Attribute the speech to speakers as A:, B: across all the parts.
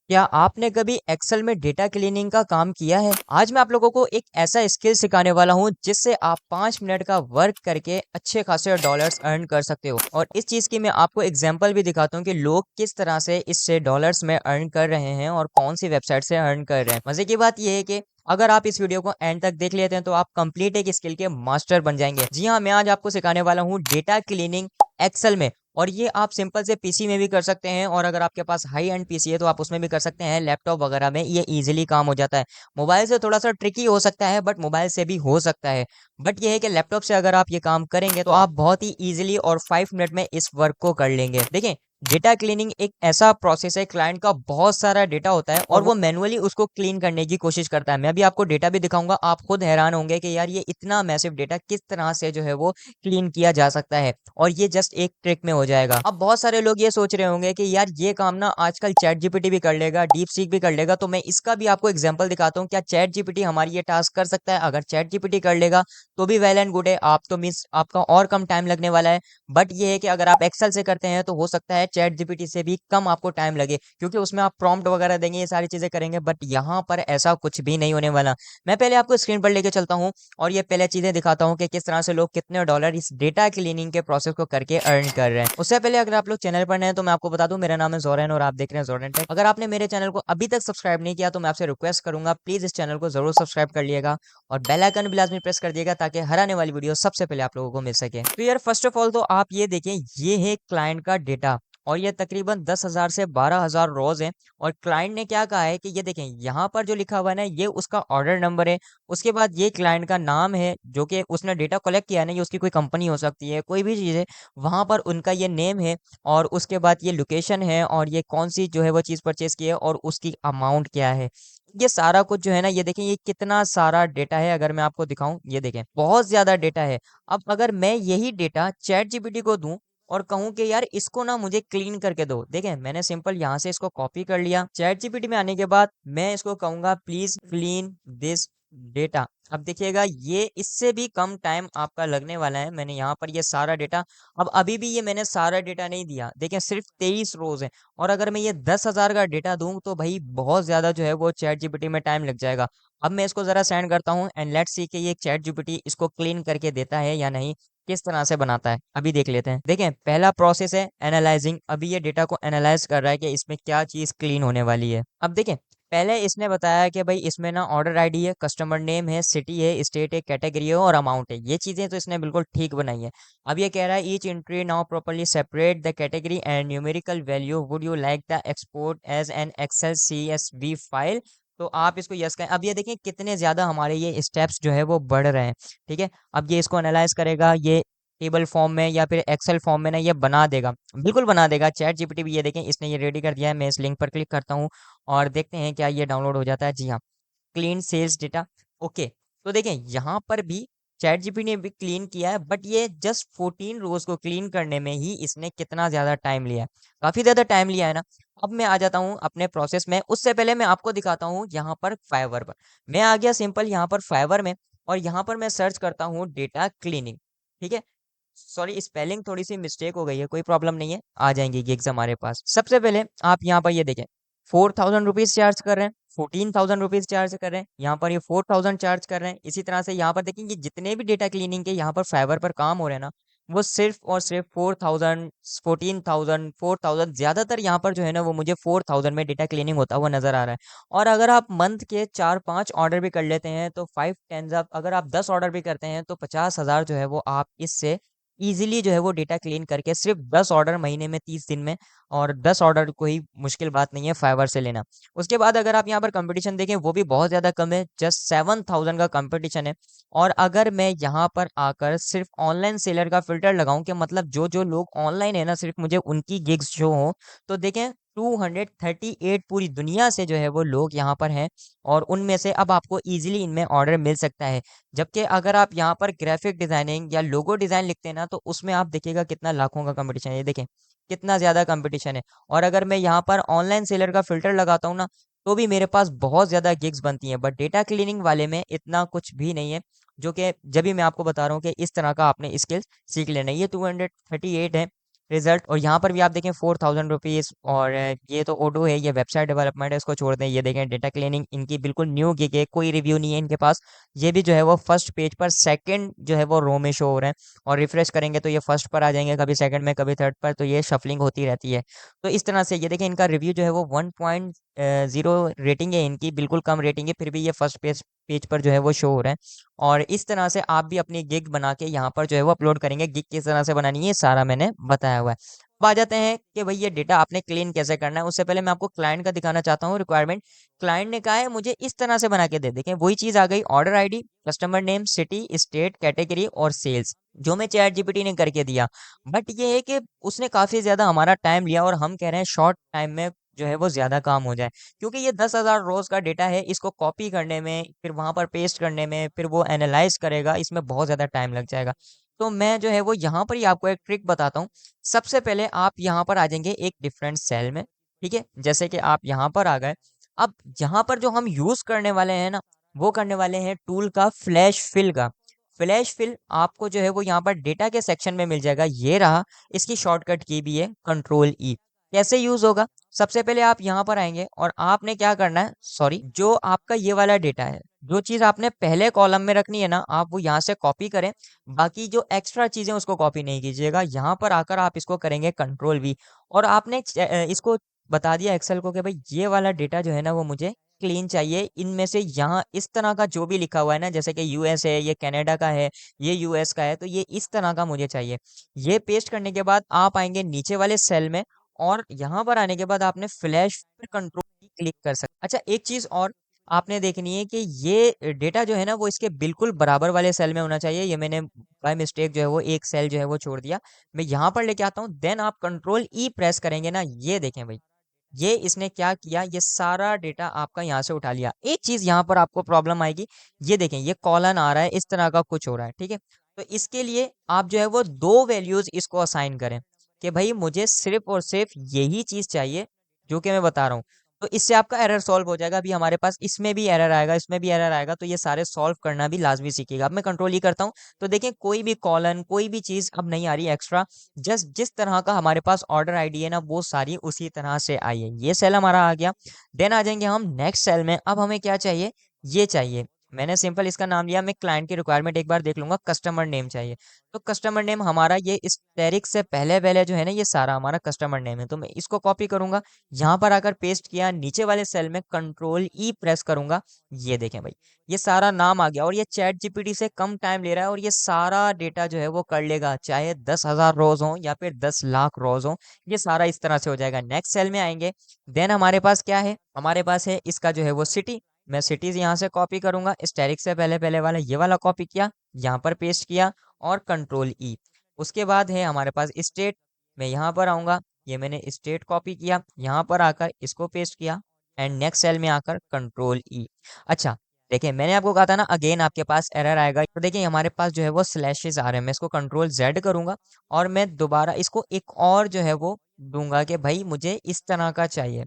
A: क्या आपने कभी एक्सेल में डेटा क्लीनिंग का काम किया है? आज मैं आप लोगों को एक ऐसा स्किल सिखाने वाला हूँ जिससे आप 5 मिनट का वर्क करके अच्छे खासे डॉलर्स अर्न कर सकते हो। और इस चीज़ की मैं आपको एग्जांपल भी दिखाता हूँ कि लोग किस तरह से इससे डॉलर्स में अर्न कर रहे हैं और कौन सी वेबसाइट से अर्न कर रहे हैं। मजे की बात यह है कि अगर आप इस वीडियो को एंड तक देख लेते हैं तो आप कंप्लीट एक स्किल के मास्टर बन जाएंगे। जी हाँ, मैं आज आपको सिखाने वाला हूँ डेटा क्लीनिंग एक्सेल में। और ये आप सिंपल से पीसी में भी कर सकते हैं, और अगर आपके पास हाई एंड पीसी है तो आप उसमें भी कर सकते हैं। लैपटॉप वगैरह में ये इजीली काम हो जाता है। मोबाइल से थोड़ा सा ट्रिकी हो सकता है, बट मोबाइल से भी हो सकता है। बट ये है कि लैपटॉप से अगर आप ये काम करेंगे तो आप बहुत ही इजीली और 5 मिनट में इस वर्क को कर लेंगे। देखें, डेटा क्लीनिंग एक ऐसा प्रोसेस है, क्लाइंट का बहुत सारा डेटा होता है और वो मैनुअली उसको क्लीन करने की कोशिश करता है। मैं अभी आपको डेटा भी दिखाऊंगा, आप खुद हैरान होंगे कि यार ये इतना मैसिव डेटा किस तरह से जो है वो क्लीन किया जा सकता है। और ये जस्ट एक ट्रिक में हो जाएगा। अब बहुत सारे लोग ये सोच रहे होंगे कि यार ये काम ना आजकल चैट जीपीटी भी कर लेगा, डीप सीक भी कर लेगा, तो मैं इसका भी आपको एग्जांपल दिखाता हूँ। क्या चैट जीपीटी हमारी ये टास्क कर सकता है? अगर चैट जीपीटी कर लेगा तो भी वेल एंड गुड है, आप तो मीन्स आपका और कम टाइम लगने वाला है। बट ये है कि अगर आप एक्सेल से करते हैं तो हो सकता है चैट जीपीटी से भी कम आपको टाइम लगे, क्योंकि उसमें आप प्रॉम्प्ट वगैरह देंगे, ये सारी चीजें करेंगे। बट यहाँ पर ऐसा कुछ भी नहीं होने वाला। मैं पहले आपको स्क्रीन पर लेके चलता हूँ और ये पहले चीजें दिखाता हूँ कि किस तरह से लोग कितने डॉलर इस डेटा क्लीनिंग के प्रोसेस को करके अर्न कर रहे हैं। उससे पहले अगर आप लोग चैनल पर नए हैं तो मैं आपको बता दूं, मेरा नाम है जोरन और आप देख रहे हैं जोरन टेक। अगर आपने मेरे चैनल को अभी तक सब्सक्राइब नहीं किया तो मैं आपसे रिक्वेस्ट करूंगा, प्लीज इस चैनल को जरूर सब्सक्राइब कर लिएगा और बेल आइकन भी लाजमी प्रेस कर दिएगा ताकि हर आने वाली वीडियो सबसे पहले आप लोगों को मिल सके। तो यार फर्स्ट ऑफ ऑल तो आप ये देखें, ये है क्लाइंट का डेटा और ये तकरीबन 10,000 से 12,000 रोज है। और क्लाइंट ने क्या कहा है कि ये देखें, यहाँ पर जो लिखा हुआ है ना, ये उसका ऑर्डर नंबर है। उसके बाद ये क्लाइंट का नाम है, जो कि उसने डेटा कलेक्ट किया है ना, ये उसकी कोई कंपनी हो सकती है, कोई भी चीज़ है, वहां पर उनका ये नेम है। और उसके बाद ये लोकेशन है और ये कौन सी जो है वो चीज़ परचेज की है और उसकी अमाउंट क्या है। ये सारा कुछ जो है ना, ये देखें, ये कितना सारा डेटा है। अगर मैं आपको दिखाऊं, ये देखें बहुत ज्यादा डेटा है। अब अगर मैं यही डेटा चैट जीपीटी को दूं और कहूं कि यार इसको ना मुझे क्लीन करके दो, देखें मैंने सिंपल यहाँ से इसको कॉपी कर लिया। चैट जीपीटी में आने के बाद मैं इसको कहूंगा प्लीज क्लीन दिस डेटा। अब देखिएगा, ये इससे भी कम टाइम आपका लगने वाला है। मैंने यहाँ पर ये सारा डेटा, अब अभी भी ये मैंने सारा डेटा नहीं दिया, देखें सिर्फ 23 रोज है। और अगर मैं ये 10,000 का डेटा दूं तो भाई बहुत ज्यादा जो है वो चैट जीपीटी में टाइम लग जाएगा। अब मैं इसको जरा सेंड करता हूँ एंड लेट्स सी कि ये चैट जीपीटी इसको क्लीन करके देता है या नहीं, किस तरह से बनाता है अभी देख लेते हैं। देखें, पहला प्रोसेस है एनालाइजिंग। अभी ये डेटा को एनालाइज कर रहा है कि इसमें क्या चीज क्लीन होने वाली है। अब देखें, पहले इसने बताया कि भाई इसमें ना ऑर्डर आईडी है, कस्टमर नेम है, सिटी है, स्टेट है, कैटेगरी है और अमाउंट है। ये चीजें तो इसने बिल्कुल ठीक बनाई है। अब ये कह रहा है each entry now properly separate the category and numerical value, would you like the export as an excel CSV file. तो आप इसको यस कहें। अब ये देखें कितने ज्यादा हमारे ये स्टेप्स जो है वो बढ़ रहे हैं। ठीक है, अब ये इसको एनालाइज करेगा, ये टेबल फॉर्म में या फिर एक्सेल फॉर्म में ना ये बना देगा, बिल्कुल बना देगा। चैट जीपीटी भी ये देखें, इसने ये रेडी कर दिया है। मैं इस लिंक पर क्लिक करता हूँ और देखते हैं क्या ये डाउनलोड हो जाता है। जी हाँ, क्लीन सेल्स डेटा। ओके, तो देखें यहाँ पर भी चैट जीपीटी ने भी क्लीन किया है, बट ये जस्ट 14 रोज को क्लीन करने में ही इसने कितना ज्यादा टाइम लिया है, काफी ज्यादा टाइम लिया है ना। अब मैं आ जाता हूँ अपने प्रोसेस में, उससे पहले मैं आपको दिखाता हूँ यहाँ पर फाइवर पर। मैं आ गया सिंपल यहाँ पर फाइवर में और यहाँ पर मैं सर्च करता हूँ डेटा क्लीनिंग। ठीक है, सॉरी स्पेलिंग थोड़ी सी मिस्टेक हो गई है, कोई प्रॉब्लम नहीं है, आ जाएंगे गिग्स हमारे पास। सबसे पहले आप यहाँ पर ये देखें, 4,000 रुपीज चार्ज कर रहे हैं, 14,000 रुपीज चार्ज कर रहे हैं, यहाँ पर ये 4,000 चार्ज कर रहे हैं। इसी तरह से यहाँ पर देखेंगे जितने भी डेटा क्लीनिंग के यहाँ पर फाइवर पर काम हो रहे हैं ना, वो सिर्फ और सिर्फ 4,000, 14,000, 4,000, ज्यादातर यहाँ पर जो है ना वो मुझे 4,000 में डेटा क्लीनिंग होता हुआ नजर आ रहा है। और अगर आप मंथ के 4-5 ऑर्डर भी कर लेते हैं तो 5 10, अगर आप 10 ऑर्डर भी करते हैं तो 50,000 जो है वो आप इससे इजीली जो है वो डेटा क्लीन करके, सिर्फ 10 ऑर्डर महीने में 30 दिन में, और 10 ऑर्डर कोई मुश्किल बात नहीं है फाइवर से लेना। उसके बाद अगर आप यहाँ पर कंपटीशन देखें, वो भी बहुत ज्यादा कम है, जस्ट 7,000 का कंपटीशन है। और अगर मैं यहाँ पर आकर सिर्फ ऑनलाइन सेलर का फिल्टर लगाऊं कि मतलब जो जो लोग ऑनलाइन है ना, सिर्फ मुझे उनकी गिग्स शो हो, तो देखें 238 पूरी दुनिया से जो है वो लोग यहाँ पर हैं। और उनमें से अब आपको इजीली इनमें ऑर्डर मिल सकता है। जबकि अगर आप यहाँ पर ग्राफिक डिजाइनिंग या लोगो डिजाइन लिखते हैं ना, तो उसमें आप देखिएगा कितना लाखों का कंपटीशन है, ये देखें कितना ज्यादा कंपटीशन है। और अगर मैं यहाँ पर ऑनलाइन सेलर का फिल्टर लगाता हूँ ना, तो भी मेरे पास बहुत ज्यादा गिग्स बनती हैं। बट डेटा क्लीनिंग वाले में इतना कुछ भी नहीं है, जो कि जब भी मैं आपको बता रहा हूँ कि इस तरह का आपने स्किल्स सीख लेना है। ये 238 है, रिजल्ट। और यहाँ पर भी आप देखें 4000 रुपीज़। और ये तो ओडो है, ये वेबसाइट डेवलपमेंट है, इसको छोड़ दें। ये देखें डेटा क्लीनिंग इनकी बिल्कुल न्यू गिग है, कोई रिव्यू नहीं है इनके पास। ये भी जो है वो फर्स्ट पेज पर सेकंड जो है वो रो में शो हो रहे हैं। और रिफ्रेश करेंगे तो ये फर्स्ट पर आ जाएंगे, कभी सेकंड में कभी थर्ड पर, तो ये शफलिंग होती रहती है। तो इस तरह से ये देखें इनका रिव्यू जो है वो 1.0 रेटिंग है इनकी, बिल्कुल कम रेटिंग है, फिर भी ये फर्स्ट पेज पेज पर जो है वो शो हो रहा है। और इस तरह से आप भी अपनी गिग बना के यहाँ पर जो है वो अपलोड करेंगे। गिग किस तरह से बनानी है ये सारा मैंने बताया हुआ है। अब आ जाते हैं कि भाई ये डेटा आपने क्लीन कैसे करना है। उससे पहले मैं आपको क्लाइंट का दिखाना चाहता हूँ रिक्वायरमेंट। क्लाइंट ने कहा है मुझे इस तरह से बना के दे। देखें वही चीज़ आ गई, order ID, customer name, city, state, category और सेल्स, जो मैं चैट जीपीटी ने करके दिया। बट ये है कि उसने काफ़ी ज़्यादा हमारा टाइम लिया, और हम कह रहे हैं शॉर्ट टाइम में जो है वो ज़्यादा काम हो जाए। क्योंकि ये 10,000 रोज का डेटा है, इसको कॉपी करने में, फिर वहां पर पेस्ट करने में, फिर वो एनालाइज करेगा, इसमें बहुत ज़्यादा टाइम लग जाएगा। तो मैं जो है वो यहाँ पर ही आपको एक ट्रिक बताता हूँ। सबसे पहले आप यहाँ पर आ जाएंगे एक डिफरेंट सेल में। ठीक है, जैसे कि आप यहाँ पर आ गए। अब यहाँ पर जो हम यूज करने वाले हैं ना, वो करने वाले हैं टूल का फ्लैश फिल का। फ्लैश फिल आपको जो है वो यहाँ पर डेटा के सेक्शन में मिल जाएगा, ये रहा। इसकी शॉर्टकट की भी है कंट्रोल ई। कैसे यूज होगा? सबसे पहले आप यहाँ पर आएंगे और आपने क्या करना है, सॉरी, जो आपका ये वाला डेटा है, जो चीज आपने पहले कॉलम में रखनी है ना, आप वो यहाँ से कॉपी करें। बाकी जो एक्स्ट्रा चीजें उसको कॉपी नहीं कीजिएगा। यहाँ पर आकर आप इसको करेंगे कंट्रोल V। और आपने इसको बता दिया एक्सेल को कि भाई ये वाला डेटा जो है ना वो मुझे क्लीन चाहिए। इनमें से यहाँ इस तरह का जो भी लिखा हुआ है ना, जैसे कि यूएस है, ये कनाडा का है, ये यूएस का है, तो ये इस तरह का मुझे चाहिए। ये पेस्ट करने के बाद आप आएंगे नीचे वाले सेल में, और यहाँ पर आने के बाद आपने फ्लैश पर कंट्रोल क्लिक कर सकते। अच्छा, एक चीज और आपने देखनी है कि ये डेटा जो है ना वो इसके बिल्कुल बराबर वाले सेल में होना चाहिए। ये मैंने बाय मिस्टेक जो है वो एक सेल जो है वो छोड़ दिया। मैं यहाँ पर लेके आता हूँ, देन आप कंट्रोल E प्रेस करेंगे ना, ये देखें भाई, ये इसने क्या किया, ये सारा डेटा आपका यहाँ से उठा लिया। एक चीज यहाँ पर आपको प्रॉब्लम आएगी, ये देखें ये कॉलन आ रहा है, इस तरह का कुछ हो रहा है। ठीक है, तो इसके लिए आप जो है वो दो वैल्यूज इसको असाइन करें कि भाई मुझे सिर्फ और सिर्फ यही चीज चाहिए जो कि मैं बता रहा हूँ। तो इससे आपका एरर सॉल्व हो जाएगा। अभी हमारे पास इसमें भी एरर आएगा, इसमें भी एरर आएगा, तो ये सारे सॉल्व करना भी लाजमी सीखिएगा। अब मैं कंट्रोल E करता हूँ, तो देखें कोई भी कॉलन, कोई भी चीज अब नहीं आ रही एक्स्ट्रा। जस्ट जिस तरह का हमारे पास ऑर्डर आईडी है ना, वो सारी उसी तरह से आई है। ये सेल हमारा आ गया। देन आ जाएंगे हम नेक्स्ट सेल में। अब हमें क्या चाहिए, ये चाहिए। मैंने सिंपल इसका नाम लिया। मैं क्लाइंट की रिक्वायरमेंट एक बार देख लूंगा। कस्टमर नेम चाहिए, तो कस्टमर नेम हमारा ये इस टैरिक से पहले पहले जो है ना, ये सारा हमारा कस्टमर नेम है। तो मैं इसको कॉपी करूंगा, यहाँ पर आकर पेस्ट किया, नीचे वाले सेल में कंट्रोल E प्रेस करूंगा। ये देखें भाई, ये सारा नाम आ गया। और ये चैट जीपीटी से कम टाइम ले रहा है, और ये सारा डेटा जो है वो कर लेगा, चाहे 10,000 रोज हो या फिर 10 लाख रोज हो। ये सारा इस तरह से हो जाएगा। नेक्स्ट सेल में आएंगे, देन हमारे पास क्या है, हमारे पास है इसका जो है वो सिटी। मैं सिटीज यहाँ से कॉपी करूंगा, स्टैरिक से पहले पहले वाला ये वाला कॉपी किया, यहाँ पर पेस्ट किया, और कंट्रोल E। उसके बाद है हमारे पास स्टेट। मैं यहाँ पर आऊंगा, ये मैंने स्टेट कॉपी किया, यहाँ पर आकर इसको पेस्ट किया, एंड नेक्स्ट सेल में आकर कंट्रोल E। अच्छा, देखिए मैंने आपको कहा था ना, अगेन आपके पास एरर आएगा। तो देखिए हमारे पास जो है वो स्लैशेस आ रहे हैं। मैं इसको कंट्रोल Z करूंगा, और मैं दोबारा इसको एक और जो है वो दूंगा कि भाई मुझे इस तरह का चाहिए।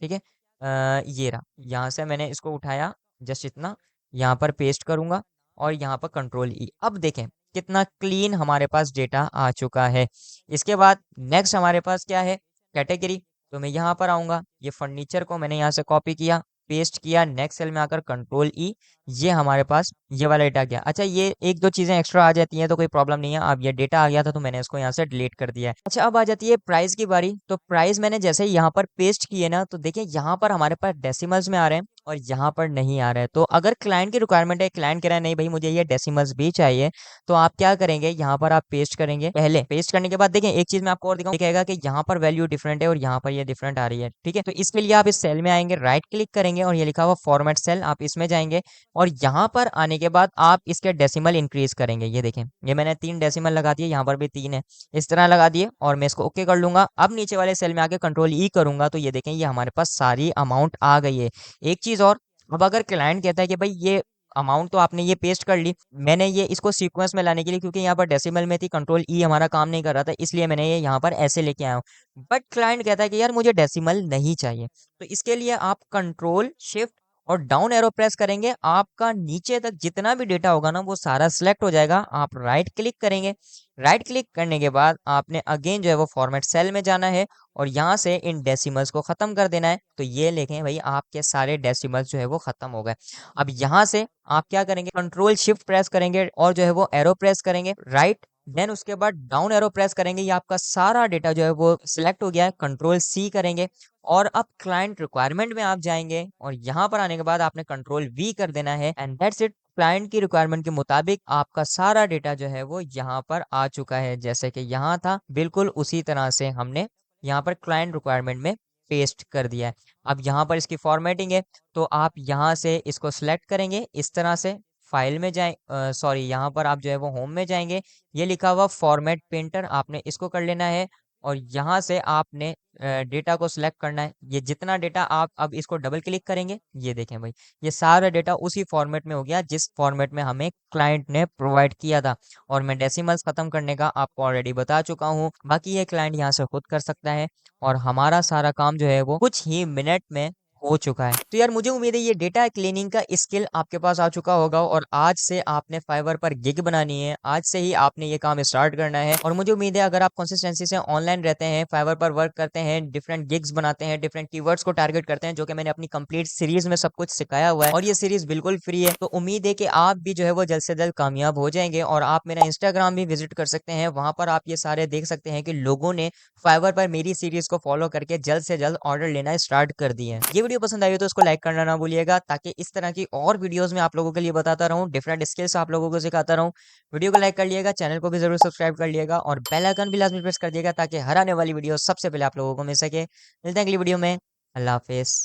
A: ठीक है, ये रहा। यहाँ से मैंने इसको उठाया, जस्ट इतना, यहाँ पर पेस्ट करूंगा, और यहाँ पर कंट्रोल E। अब देखें कितना क्लीन हमारे पास डेटा आ चुका है। इसके बाद नेक्स्ट हमारे पास क्या है, कैटेगरी। तो मैं यहाँ पर आऊंगा, ये फर्नीचर को मैंने यहाँ से कॉपी किया, पेस्ट किया, नेक्स्ट सेल में आकर कंट्रोल E। ये हमारे पास ये वाला डेटा गया। अच्छा, ये एक दो चीजें एक्स्ट्रा आ जाती हैं तो कोई प्रॉब्लम नहीं है। अब ये डेटा आ गया था तो मैंने इसको यहाँ से डिलीट कर दिया है। अच्छा, अब आ जाती है प्राइस की बारी। तो प्राइस मैंने जैसे ही यहाँ पर पेस्ट किए ना, तो देखिए यहाँ पर हमारे पास डेसिमल्स में आ रहे हैं, और यहाँ पर नहीं आ रहे हैं। तो अगर क्लाइंट की रिक्वायरमेंट है, क्लाइंट कह रहा है नहीं भाई मुझे ये डेसिमल्स भी चाहिए, तो आप क्या करेंगे, यहाँ पर आप पेस्ट करेंगे। पहले पेस्ट करने के बाद देखें एक चीज मैं आपको और दिखाऊं, दिखेगा कि यहाँ पर वैल्यू डिफरेंट है और यहाँ पर ये डिफरेंट आ रही है। ठीक है, तो इसके लिए आप इस सेल में आएंगे, राइट क्लिक करेंगे, और ये लिखा हुआ फॉर्मेट सेल, आप इसमें जाएंगे, और यहाँ पर आने के बाद आप इसके डेसिमल इंक्रीज करेंगे। ये देखें, ये मैंने 3 डेसिमल लगा दिए, यहाँ पर भी 3 है, इस तरह लगा दिए, और मैं इसको ओके कर लूंगा। अब नीचे वाले सेल में आके कंट्रोल E करूंगा, तो ये देखें ये हमारे पास सारी अमाउंट आ गई है। एक चीज और, अब अगर क्लाइंट कहता है कि भाई ये अमाउंट तो आपने ये पेस्ट कर ली, मैंने ये इसको सीक्वेंस में लाने के लिए, क्योंकि यहाँ पर डेसिमल में थी, कंट्रोल E हमारा काम नहीं कर रहा था, इसलिए मैंने ये यहाँ पर ऐसे लेके आया हूँ। बट क्लाइंट कहता है कि यार मुझे डेसिमल नहीं चाहिए, तो इसके लिए आप कंट्रोल शिफ्ट और डाउन एरो प्रेस करेंगे, आपका नीचे तक जितना भी डेटा होगा ना वो सारा सिलेक्ट हो जाएगा। आप राइट क्लिक करेंगे, राइट क्लिक करने के बाद आपने अगेन जो है वो फॉर्मेट सेल में जाना है और यहाँ से इन डेसिमल्स को खत्म कर देना है। तो ये लिखें भाई आपके सारे डेसिमल्स जो है वो खत्म हो गए। अब यहाँ से आप क्या करेंगे, कंट्रोल शिफ्ट प्रेस करेंगे और जो है वो एरो प्रेस करेंगे राइट, देन उसके बाद डाउन एरो प्रेस करेंगे। ये आपका सारा डेटा जो है वो सिलेक्ट हो गया है। कंट्रोल सी करेंगे और अब क्लाइंट रिक्वायरमेंट में आप जाएंगे और यहाँ पर आने के बाद आपने कंट्रोल वी कर देना है एंड दैट्स इट। क्लाइंट की रिक्वायरमेंट के मुताबिक आपका सारा डेटा जो है वो यहाँ पर आ चुका है, जैसे कि यहाँ था बिल्कुल उसी तरह से हमने यहाँ पर क्लाइंट रिक्वायरमेंट में पेस्ट कर दिया है। अब यहाँ पर इसकी फॉर्मेटिंग है, तो आप यहाँ से इसको सिलेक्ट करेंगे इस तरह से, फाइल में जाए सॉरी यहाँ पर आप जो है वो होम में जाएंगे, ये लिखा हुआ फॉर्मेट पेंटर आपने इसको कर लेना है और यहाँ से आपने डेटा को सिलेक्ट करना है। ये जितना डेटा आप अब इसको डबल क्लिक करेंगे, ये देखें भाई ये सारा डेटा उसी फॉर्मेट में हो गया जिस फॉर्मेट में हमें क्लाइंट ने प्रोवाइड किया था। और मैं डेसिमल्स खत्म करने का आपको ऑलरेडी बता चुका हूँ, बाकी ये क्लाइंट यहाँ से खुद कर सकता है और हमारा सारा काम जो है वो कुछ ही मिनट में हो चुका है। तो यार मुझे उम्मीद है ये डेटा क्लीनिंग का स्किल आपके पास आ चुका होगा और आज से आपने फाइवर पर गिग बनानी है, आज से ही आपने ये काम स्टार्ट करना है। और मुझे उम्मीद है अगर आप कंसिस्टेंसी से ऑनलाइन रहते हैं, फाइवर पर वर्क करते हैं, डिफरेंट गिग्स बनाते हैं, डिफरेंट कीवर्ड्स को टारगेट करते हैं, जो कि मैंने अपनी कंप्लीट सीरीज में सब कुछ सिखाया हुआ है और ये सीरीज बिल्कुल फ्री है, तो उम्मीद है कि आप भी जो है वो जल्द से जल्द कामयाब हो जाएंगे। और आप मेरा इंस्टाग्राम भी विजिट कर सकते हैं, वहां पर आप ये सारे देख सकते हैं कि लोगों ने फाइवर पर मेरी सीरीज को फॉलो करके जल्द से जल्द ऑर्डर लेना स्टार्ट कर दिए हैं। ये वीडियो पसंद आई हो तो उसको लाइक करना ना भूलिएगा, ताकि इस तरह की और वीडियोस में आप लोगों के लिए बताता रहूं, डिफरेंट स्किल्स आप लोगों को सिखाता रहूं। वीडियो को लाइक कर लिएगा, चैनल को भी जरूर सब्सक्राइब कर लिएगा और बेल आइकन भी लाजमी प्रेस कर दिएगा ताकि हर आने वाली वीडियो सबसे पहले आप लोगों को मिल सके। मिलते हैं अगली वीडियो में। अल्लाह हाफिज।